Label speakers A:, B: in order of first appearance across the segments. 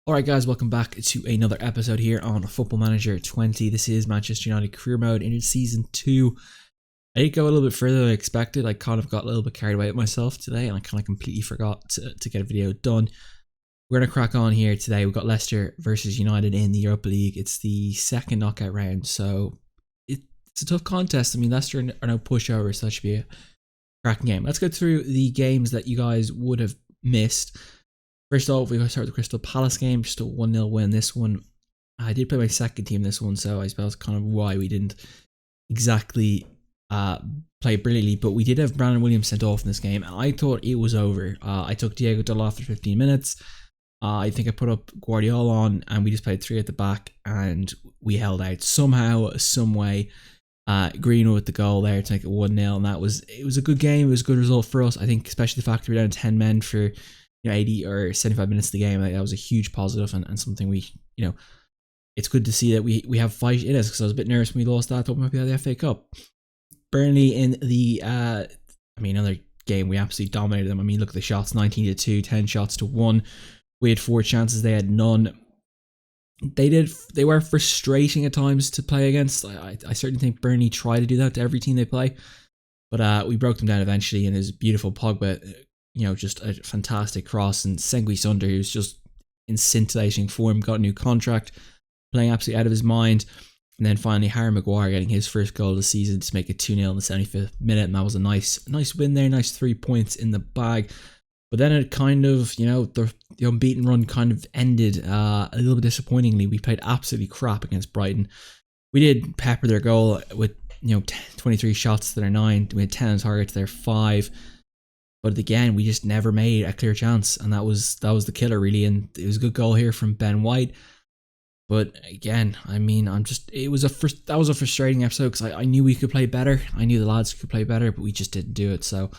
A: Alright guys, welcome back to another episode here on Football Manager 20. This is Manchester United Career Mode in Season 2. I did go a little bit further than I expected. I kind of got a little bit carried away with myself today and I kind of completely forgot to get a video done. We're going to crack on here today. We've got Leicester versus United in the Europa League. It's the second knockout round, so it's a tough contest. I mean, Leicester are no pushovers, so that should be a cracking game. Let's go through the games that you guys would have missed. First off, we're going to start with the Crystal Palace game, just a 1-0 win. This one, I did play my second team this one, so I suppose kind of why we didn't exactly play brilliantly, but we did have Brandon Williams sent off in this game, and I thought it was over. I took Diego Dalot after 15 minutes. I think I put up Guardiola on, and we just played 3 at the back, and we held out somehow, some way. Greenwood with the goal there to make it 1-0, and it was a good game. It was a good result for us. I think especially the fact that we're down 10 men for 80 or 75 minutes of the game, that was a huge positive and something we, it's good to see that we have fight in us, because I was a bit nervous when we lost that. I thought we might be out of the FA Cup. Burnley in the, another game, we absolutely dominated them. I mean, look at the shots, 19-2, 10 shots to 1. We had 4 chances, they had none. They were frustrating at times to play against. I certainly think Burnley try to do that to every team they play, but we broke them down eventually, and it was beautiful. Pogba, just a fantastic cross, and Sengui Sunder, who's just in scintillating form, got a new contract, playing absolutely out of his mind. And then finally Harry Maguire getting his first goal of the season to make it 2-0 in the 75th minute, and that was a nice win there, nice 3 points in the bag. But then it kind of, the unbeaten run kind of ended a little bit disappointingly. We played absolutely crap against Brighton. We did pepper their goal with 23 shots to their 9. We had 10 on target to their 5. But again, we just never made a clear chance, and that was the killer really. And it was a good goal here from Ben White. But again, I mean, that was a frustrating episode, because I knew we could play better. I knew the lads could play better, but we just didn't do it. So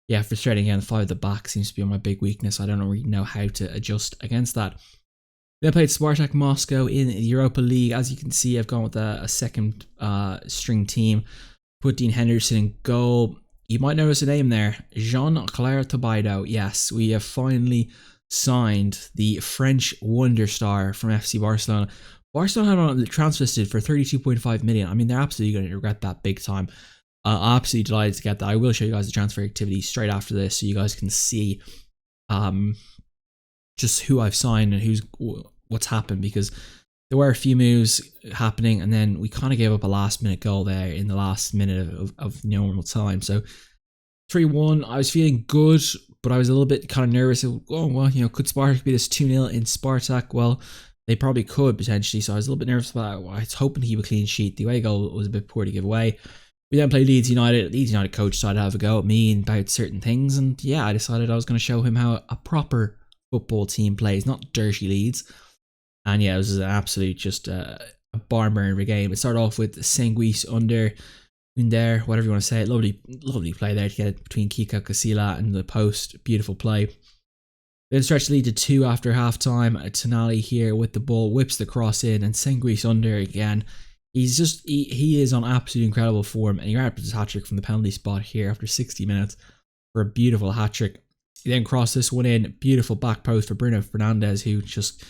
A: yeah, frustrating again. 5 at the back seems to be my big weakness. I don't really know how to adjust against that. Then played Spartak Moscow in the Europa League. As you can see, I've gone with a second string team. Put Dean Henderson in goal. You might notice a name there, Jean-Claire Todibo. Yes, we have finally signed the French wonder star from FC Barcelona. Barcelona had on the transfer listed for 32.5 million. I mean, they're absolutely going to regret that big time. Absolutely delighted to get that. I will show you guys the transfer activity straight after this, so you guys can see just who I've signed and what's happened, because there were a few moves happening, and then we kind of gave up a last-minute goal there in the last minute of normal time. So 3-1, I was feeling good, but I was a little bit kind of nervous. Oh, well, could Spartak be this 2-0 in Spartak? Well, they probably could, potentially, so I was a little bit nervous about it. I was hoping to keep a clean sheet. The away goal was a bit poor to give away. We then played Leeds United. Leeds United coach decided to have a go at me about certain things, and yeah, I decided I was going to show him how a proper football team plays, not dirty Leeds. And yeah, it was an absolute just a barn burner of a game. It started off with Sengui Sunder, whatever you want to say it. Lovely play there to get it between Kiko Casilla and the post. Beautiful play. Then stretched the lead to 2 after half time. Tonali here with the ball, whips the cross in, and Sengui Sunder again. He is on absolute incredible form, and he grabbed his hat-trick from the penalty spot here after 60 minutes for a beautiful hat-trick. He then crossed this one in, beautiful back post for Bruno Fernandes, who just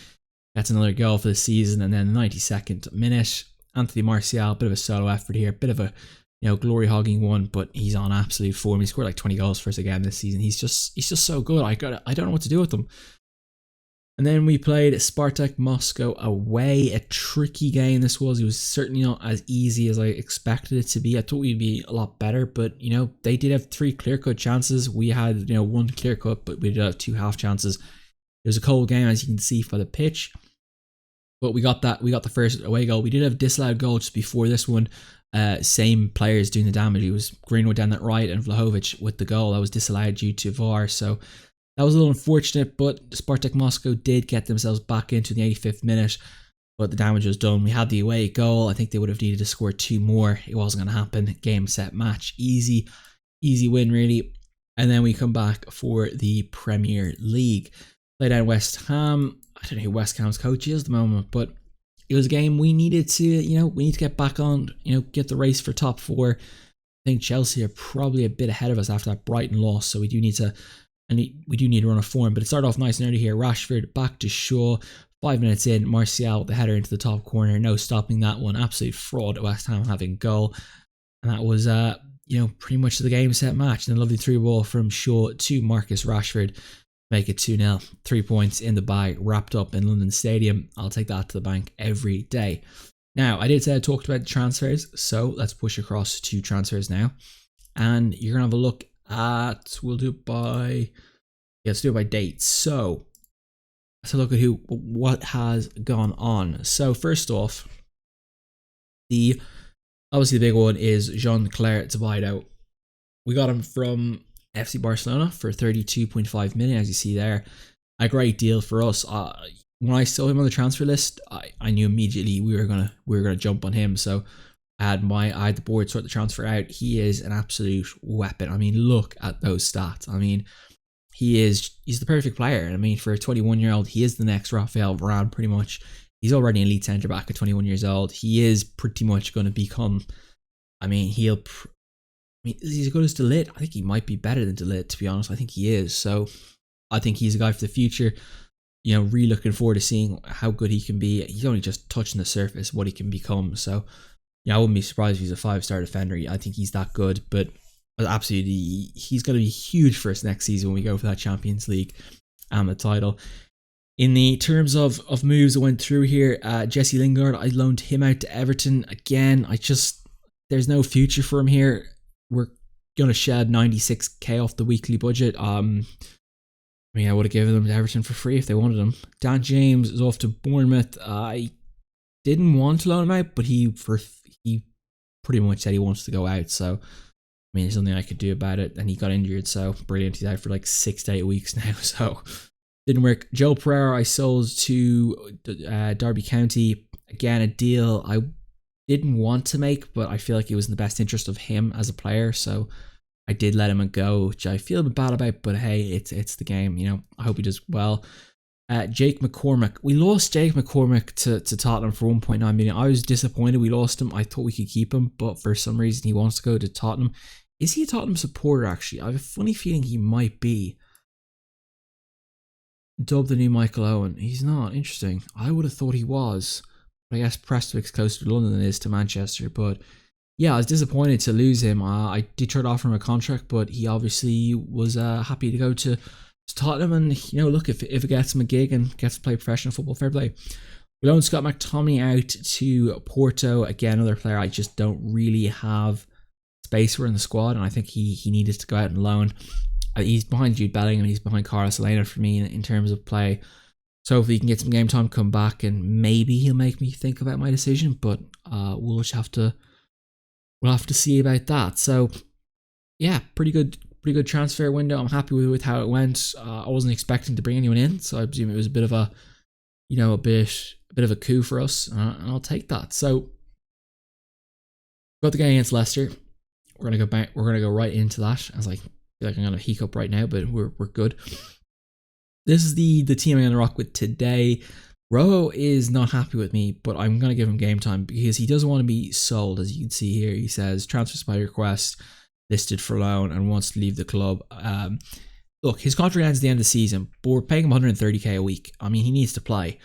A: gets another goal for the season. And then the 92nd minute, Anthony Martial, bit of a solo effort here, bit of a glory hogging one, but he's on absolute form. He scored like 20 goals for us again this season. He's just so good. I don't know what to do with him. And then we played Spartak Moscow away. A tricky game this was. It was certainly not as easy as I expected it to be. I thought we'd be a lot better, but they did have 3 clear-cut chances. We had 1 clear-cut, but we did have 2 half chances. It was a cold game, as you can see by the pitch, but we got the first away goal. We did have a disallowed goal just before this one. Same players doing the damage. It was Greenwood down that right and Vlahovic with the goal. That was disallowed due to VAR, so that was a little unfortunate, but Spartak Moscow did get themselves back into the 85th minute, but the damage was done. We had the away goal. I think they would have needed to score 2 more. It wasn't going to happen. Game, set, match. Easy win, really. And then we come back for the Premier League. Play down West Ham. I don't know who West Ham's coach is at the moment, but it was a game we needed to, we need to get back on, get the race for top 4. I think Chelsea are probably a bit ahead of us after that Brighton loss, so we do need to run a form. But it started off nice and early here. Rashford back to Shaw, 5 minutes in, Martial with the header into the top corner. No stopping that one. Absolute fraud. West Ham having goal. And that was, pretty much the game set match. And a lovely through ball from Shaw to Marcus Rashford. Make it 2-0. 3 points in the bag, wrapped up in London Stadium. I'll take that to the bank every day. Now, I did say I talked about the transfers, so let's push across to transfers now. And you're going to have a look at, let's do it by date. So, let's look at what has gone on. So, first off, obviously the big one is Jean-Claire Todibo. We got him from FC Barcelona for 32.5 million, as you see there. A great deal for us. When I saw him on the transfer list, I knew immediately we were gonna jump on him. So I had the board sort the transfer out. He is an absolute weapon. I mean, look at those stats. I mean, he's the perfect player. I mean, for a 21-year-old, he is the next Rafael Varane, pretty much. He's already an elite centre back at 21 years old. He is pretty much going to become. He's as good as De Ligt. I think he might be better than De Ligt, to be honest. I think he is. So I think he's a guy for the future. Really looking forward to seeing how good he can be. He's only just touching the surface what he can become. So, I wouldn't be surprised if he's a 5-star defender. I think he's that good. But absolutely, he's going to be huge for us next season when we go for that Champions League and the title. In the terms of moves that went through here, Jesse Lingard, I loaned him out to Everton. Again, there's no future for him here. We're going to shed 96k off the weekly budget. I would have given them to Everton for free if they wanted him. Dan James is off to Bournemouth. I didn't want to loan him out, but he pretty much said he wants to go out. So, there's nothing I could do about it. And he got injured, so brilliant. He's out for like 6 to 8 weeks now, so didn't work. Joe Pereira I sold to Derby County. Again, a deal I didn't want to make, but I feel like it was in the best interest of him as a player, so I did let him go, which I feel a bit bad about, but hey, it's the game, I hope he does well. Jake McCormick. We lost Jake McCormick to Tottenham for 1.9 million. I was disappointed we lost him. I thought we could keep him, but for some reason he wants to go to Tottenham. Is he a Tottenham supporter, actually? I have a funny feeling he might be. Dubbed the new Michael Owen. He's not. Interesting. I would have thought he was. But I guess Prestwick's closer to London than it is to Manchester, but yeah, I was disappointed to lose him. I did try to offer him a contract, but he obviously was happy to go to Tottenham. And, look, if it gets him a gig and gets to play professional football, fair play. We loaned Scott McTominay out to Porto. Again, another player I just don't really have space for in the squad, and I think he needed to go out and loan. He's behind Jude Bellingham and he's behind Carlos Elena for me in terms of play. So if he can get some game time, come back, and maybe he'll make me think about my decision. But we'll just have to see about that. So yeah, pretty good transfer window. I'm happy with how it went. I wasn't expecting to bring anyone in, so I presume it was a bit of a bit of a coup for us, and I'll take that. So got the game against Leicester. We're gonna go back. We're gonna go right into that. As I feel like I'm gonna hiccup right now, but we're good. This is the team I'm gonna rock with today. Rojo is not happy with me, but I'm going to give him game time because he doesn't want to be sold. As you can see here, he says transfers by request, listed for loan, and wants to leave the club. Look, his contract ends at the end of the season, but we're paying him 130k a week. He needs to play.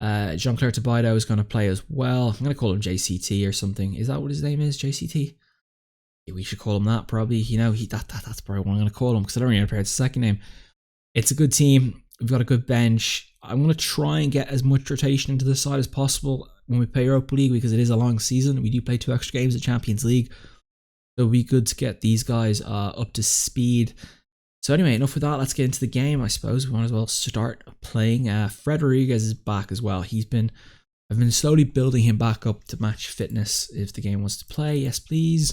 A: Jean-Claire Todibo is going to play as well. I'm going to call him JCT or something. Is that what his name is? JCT? Yeah, we should call him that probably. That's probably what I'm going to call him because I don't really know his second name. It's a good team. We've got a good bench. I'm going to try and get as much rotation into the side as possible when we play Europa League because it is a long season. We do play 2 extra games at Champions League. So it'll be good to get these guys up to speed. So anyway, enough with that. Let's get into the game. I suppose we might as well start playing. Fred Rodriguez is back as well. I've been slowly building him back up to match fitness if the game wants to play. Yes, please.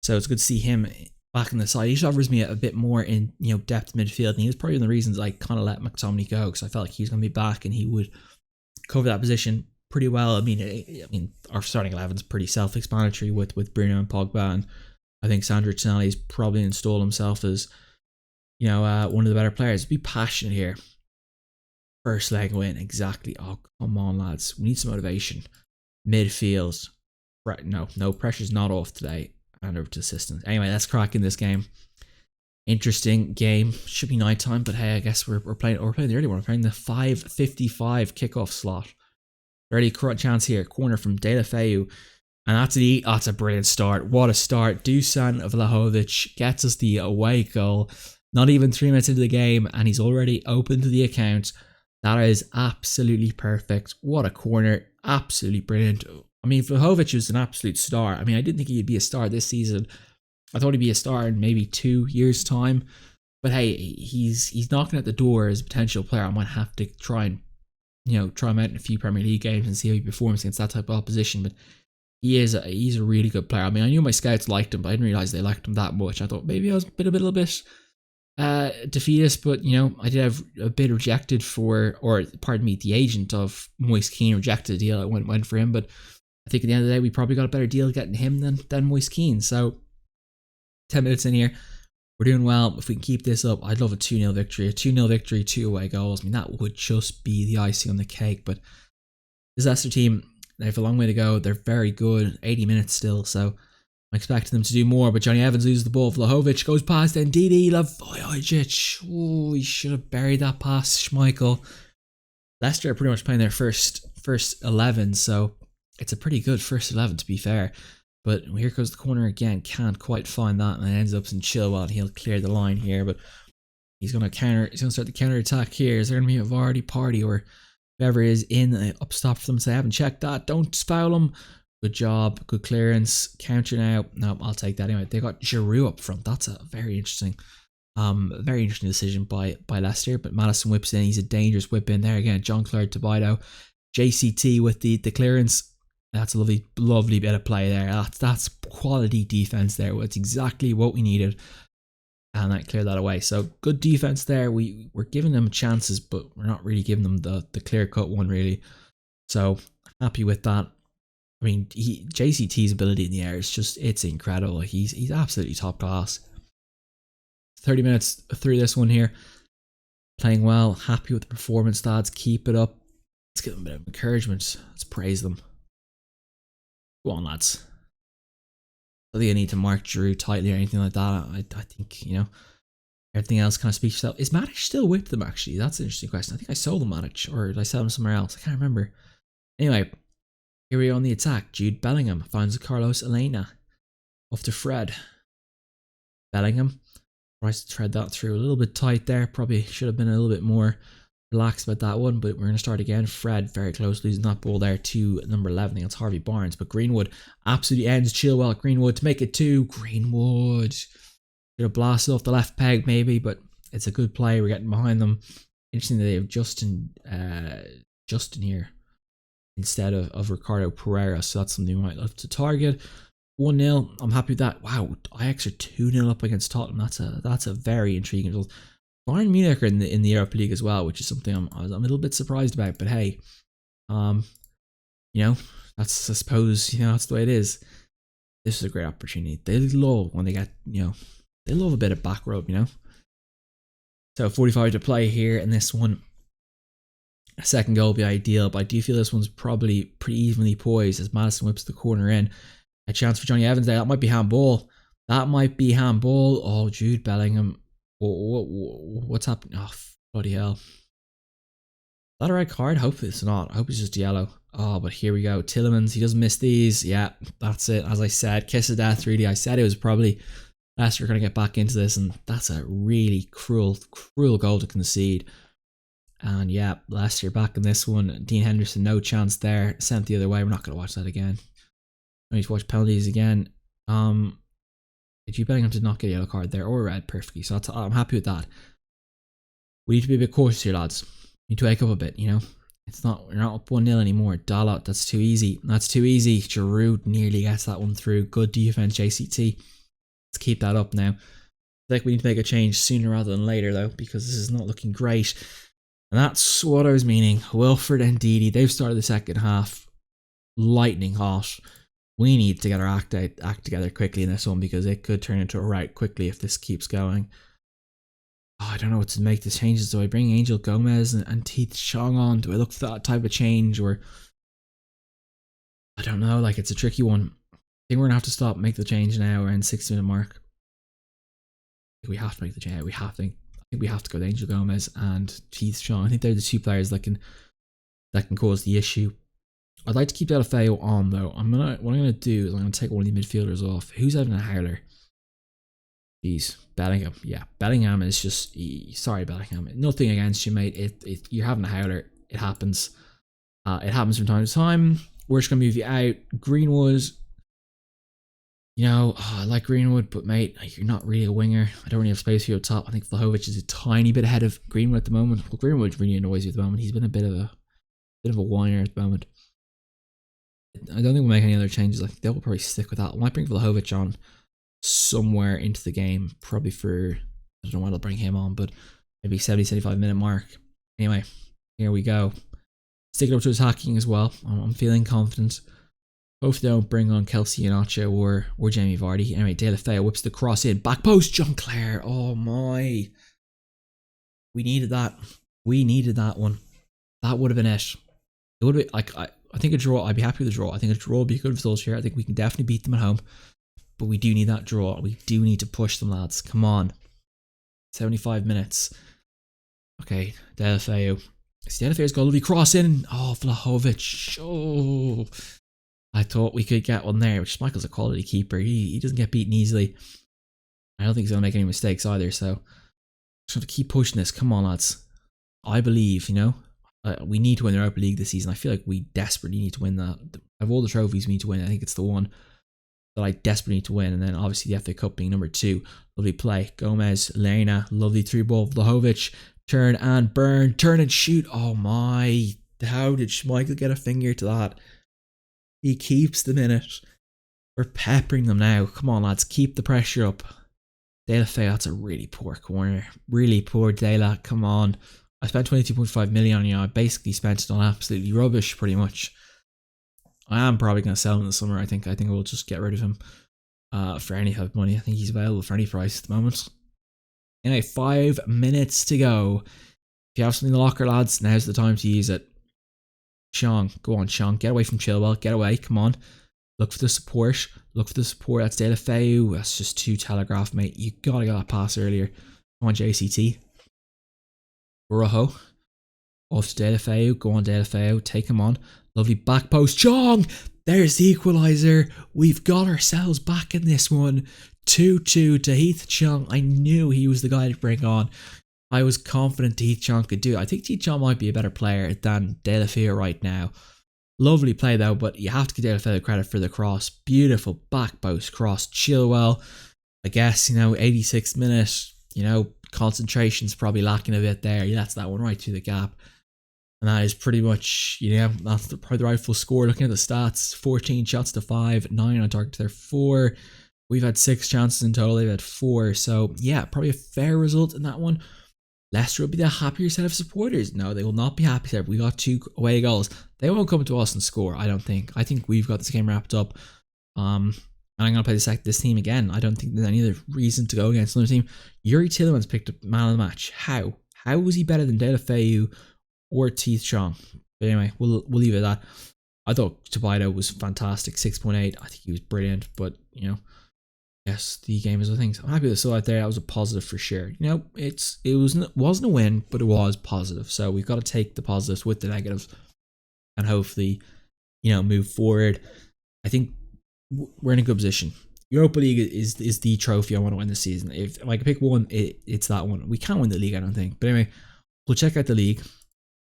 A: So it's good to see him back in the side. He just offers me a bit more in depth midfield, and he was probably one of the reasons I kind of let McTominay go because I felt like he was going to be back and he would cover that position pretty well. I mean, our starting 11 is pretty self-explanatory with Bruno and Pogba, and I think Sandro Tonali's probably installed himself as one of the better players. Be passionate here. First leg win, exactly. Oh, come on, lads. We need some motivation. Midfield. No, pressure's not off today. And over to assistance. Anyway, let's crack in this game. interesting game. Should be night time, but hey, I guess we're playing the early one. We're playing the 5:55 kickoff slot. Early chance here, corner from De La Feu. And that's a brilliant start. What a start. Dusan Vlahovic gets us the away goal. Not even 3 minutes into the game, and he's already open to the account. That is absolutely perfect. What a corner. Absolutely brilliant. I mean, Vlahovic was an absolute star. I mean, I didn't think he'd be a star this season. I thought he'd be a star in maybe 2 years' time. But hey, he's knocking at the door as a potential player. I might have to try him out in a few Premier League games and see how he performs against that type of opposition. But he's a really good player. I mean, I knew my scouts liked him, but I didn't realize they liked him that much. I thought maybe I was a little bit defeatist, but I did have a bid rejected the agent of Moise Kean rejected the deal. I went for him, but I think at the end of the day we probably got a better deal getting him than Moise Kean. So 10 minutes in here, we're doing well. If we can keep this up, I'd love a 2-0 victory. A 2-0 victory, 2 away goals. I mean, that would just be the icing on the cake. But this Leicester team, they have a long way to go. They're very good. 80 minutes still, so I'm expecting them to do more. But Johnny Evans loses the ball. Vlahovic goes past Ndidi. Vlahovic. Oh, he should have buried that pass, Schmeichel. Leicester are pretty much playing their first 11, so it's a pretty good first 11 to be fair. But here goes the corner again. Can't quite find that, and it ends up in Chilwell. He'll clear the line here, but he's going to start the counter attack here. Is there going to be a Vardy party or whoever is in up stop for them? So I haven't checked that. Don't foul him. Good job. Good clearance. Counter now. No, I'll take that anyway. They got Giroud up front. That's a very interesting decision by Leicester. But Maddison whips in. He's a dangerous whip in there again. Jean-Claude Todibo. JCT with the clearance. That's a lovely bit of play there. That's quality defense there. That's exactly what we needed. And that cleared that away. So good defense there. We're giving them chances, but we're not really giving them the clear-cut one really. So happy with that. I mean, JCT's ability in the air is it's incredible. He's absolutely top class. 30 minutes through this one here. Playing well. Happy with the performance stats. Keep it up. Let's give them a bit of encouragement. Let's praise them. Go on, lads. I think I need to mark Giroud tightly or anything like that. I think, everything else kind of speaks for itself. Is Matic still with them, actually? That's an interesting question. I think I sold him Matic, or did I sell him somewhere else? I can't remember. Anyway, here we are on the attack. Jude Bellingham finds Carlos Elena. Off to Fred. Bellingham tries to thread that through a little bit tight there. Probably should have been a little bit more relaxed about that one, but we're going to start again. Fred very close, losing that ball there to number 11. I think it's Harvey Barnes, but Greenwood absolutely ends Chilwell. Greenwood to make it 2. Greenwood should have blasted off the left peg maybe, but it's a good play. We're getting behind them. Interesting that they have Justin here instead of Ricardo Pereira, so that's something we might love to target. 1-0. I'm happy with that. Wow, Ajax are 2-0 up against Tottenham. That's a very intriguing result. Bayern Munich are in the Europa League as well, which is something I'm a little bit surprised about. But hey, that's, I suppose, that's the way it is. This is a great opportunity. They love when they get, they love a bit of back rub, So 45 to play here in this one. A second goal would be ideal, but I do feel this one's probably pretty evenly poised as Maddison whips the corner in. A chance for Johnny Evans there. That might be handball. Oh, Jude Bellingham. What's happening? Oh, bloody hell. Is that a red card? Hope it's not. I hope it's just yellow. Oh, but here we go. Tielemans, he doesn't miss these. Yeah, that's it. As I said, kiss of death, really. I said it was probably Leicester going to get back into this, and that's a really cruel goal to concede. And yeah, Leicester back in this one. Dean Henderson, no chance there. Sent the other way. We're not going to watch that again. I need to watch penalties again. Jude Bellingham did not get a yellow card there or a red perfectly, so I'm happy with that. We need to be a bit cautious here, lads. We need to wake up a bit, We're not up 1-0 anymore. Dalot, that's too easy. Giroud nearly gets that one through. Good defense, JCT. Let's keep that up now. I think we need to make a change sooner rather than later, though, because this is not looking great. And that's what I was meaning. Wilfred and Ndidi, they've started the second half lightning hot. We need to get our act together quickly in this one because it could turn into a rout quickly if this keeps going. Oh, I don't know what to make the changes. Do I bring Angel Gomez and Teeth Chong on? Do I look for that type of change? Or I don't know, it's a tricky one. I think we're going to have to stop, make the change now around 60-minute mark. we have to make the change. I think we have to go with Angel Gomez and Keith Shaw. I think they're the two players that can cause the issue. I'd like to keep Delafeu on though. What I'm gonna do is I'm gonna take one of the midfielders off. Who's having a howler? Jeez, Bellingham. Yeah, Bellingham is just sorry, Bellingham. Nothing against you, mate. You're having a howler. It happens. It happens from time to time. We're just gonna move you out. Greenwood. You know, I like Greenwood, but mate, you're not really a winger. I don't really have space for you up top. I think Vlahovic is a tiny bit ahead of Greenwood at the moment. Well, Greenwood really annoys you at the moment. He's been a bit of a whiner at the moment. I don't think we'll make any other changes. I think they'll probably stick with that. I might bring Vlahovic on somewhere into the game, probably for, I don't know when I'll bring him on, but maybe 70-75 minute mark. Anyway, here we go. Stick it up to attacking as well. I'm feeling confident. Hopefully they don't bring on Kelsey Iheanacho or Jamie Vardy. Anyway, Delafeu whips the cross in. Back post, John Clare. Oh my. We needed that. We needed that one. That would have been it. It would have been, like, I think a draw, I'd be happy with a draw. I think a draw would be a good result here. I think we can definitely beat them at home. But we do need that draw. We do need to push them, lads. Come on. 75 minutes. Okay, Delafeu. Delafeu's got a lovely cross in. Oh, Vlahovic. Oh. I thought we could get one there, which Michael's a quality keeper. He doesn't get beaten easily. I don't think he's going to make any mistakes either, so just have to keep pushing this. Come on, lads. I believe, you know. We need to win the Europa League this season. I feel like we desperately need to win that. Of all the trophies we need to win, I think it's the one that I desperately need to win. And then obviously the FA Cup being number 2. Lovely play. Gomez, Lerna, lovely through ball. Vlahovic, turn and burn. Turn and shoot. Oh my. How did Schmeichel get a finger to that? He keeps them in it. We're peppering them now. Come on, lads. Keep the pressure up. Delafeu, that's a really poor corner. Really poor Dela. Come on. I spent 22.5 million on you. I basically spent it on absolutely rubbish, pretty much. I am probably going to sell him in the summer. I think we'll just get rid of him for any type of money. I think he's available for any price at the moment. Anyway, 5 minutes to go. If you have something in the locker, lads, now's the time to use it. Sean, go on, Sean. Get away from Chilwell. Get away. Come on. Look for the support. Look for the support. That's Delafeu. That's just too telegraphed, mate. You got to get that pass earlier. Come on, JCT. Rojo. Off to Delafeu. Go on, Delafeu. Take him on. Lovely back post. Chong! There's the equaliser. We've got ourselves back in this one. 2-2 to Heath Chong. I knew he was the guy to bring on. I was confident Heath Chong could do it. I think Heath Chong might be a better player than Delafeu right now. Lovely play though, but you have to give Delafeu credit for the cross. Beautiful back post cross. Chilwell. I guess, 86th minute, concentration's probably lacking a bit there. He lets that one right through the gap. And that is pretty much, that's probably the rightful score. Looking at the stats, 14 shots to 5, 9 on target to their 4. We've had 6 chances in total, they've had 4. So yeah, probably a fair result in that one. Leicester will be the happier set of supporters. No, they will not be happy. We got 2 away goals. They won't come to us and score, I don't think. I think we've got this game wrapped up. And I'm going to play this team again. I don't think there's any other reason to go against another team. Yuri Tillemans picked up man of the match. How? How was he better than Delafeu or Heath Chong? But anyway, we'll leave it at that. I thought Tobido was fantastic. 6.8. I think he was brilliant. But, yes, the game is a thing. So I'm happy with the side there. That was a positive for sure. It wasn't a win, but it was positive. So we've got to take the positives with the negatives and hopefully, move forward. I think we're in a good position. Europa League is the trophy I want to win this season. If I can pick one, it's that one. We can't win the league, I don't think. But anyway, we'll check out the league so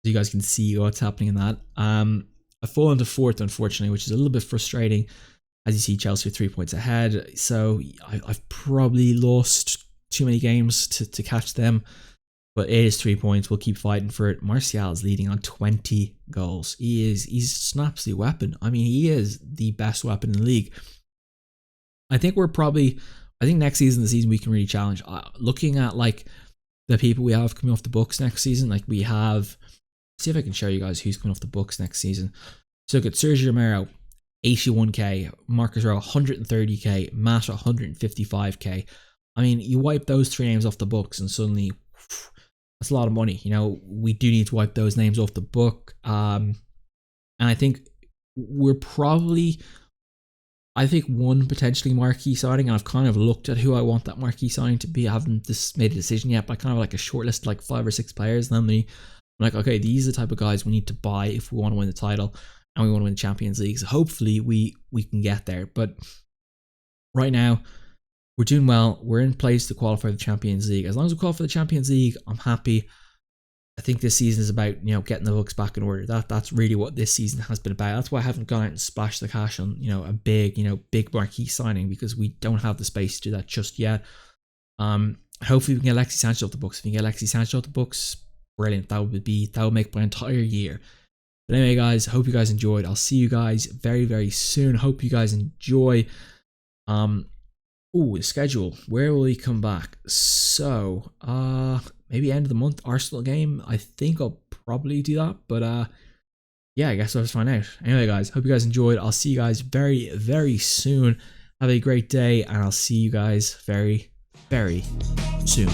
A: you guys can see what's happening in that. I've fallen to 4th, unfortunately, which is a little bit frustrating. As you see, Chelsea are 3 points ahead. So I've probably lost too many games to catch them. But it is 3 points. We'll keep fighting for it. Martial is leading on 20 goals. He's just an absolute weapon. I mean, he is the best weapon in the league. I think next season, the season we can really challenge. Looking at the people we have coming off the books next season, we have. See if I can show you guys who's coming off the books next season. So look at Sergio Romero, 81k, Marcus Rowe, 130k, Mata, 155k. I mean, you wipe those 3 names off the books, and suddenly that's a lot of money. We do need to wipe those names off the book. And I think we're probably. I think one potentially marquee signing, and I've kind of looked at who I want that marquee signing to be. I haven't just made a decision yet, but I kind of like a short list, like 5 or 6 players. And then I'm like, okay, these are the type of guys we need to buy if we want to win the title and we want to win the Champions League. So hopefully we can get there. But right now, we're doing well. We're in place to qualify for the Champions League. As long as we qualify for the Champions League, I'm happy. I think this season is about, getting the books back in order. That's really what this season has been about. That's why I haven't gone out and splashed the cash on, a big marquee signing, because we don't have the space to do that just yet. Hopefully we can get Alexis Sanchez off the books. If we can get Alexis Sanchez off the books, brilliant. That would make my entire year. But anyway, guys, I hope you guys enjoyed. I'll see you guys very, very soon. Hope you guys enjoy. The schedule. Where will he come back? So, maybe end of the month Arsenal game. I think I'll probably do that. But yeah, I guess I'll just find out. Anyway, guys, hope you guys enjoyed. I'll see you guys very, very soon. Have a great day, and I'll see you guys very, very soon.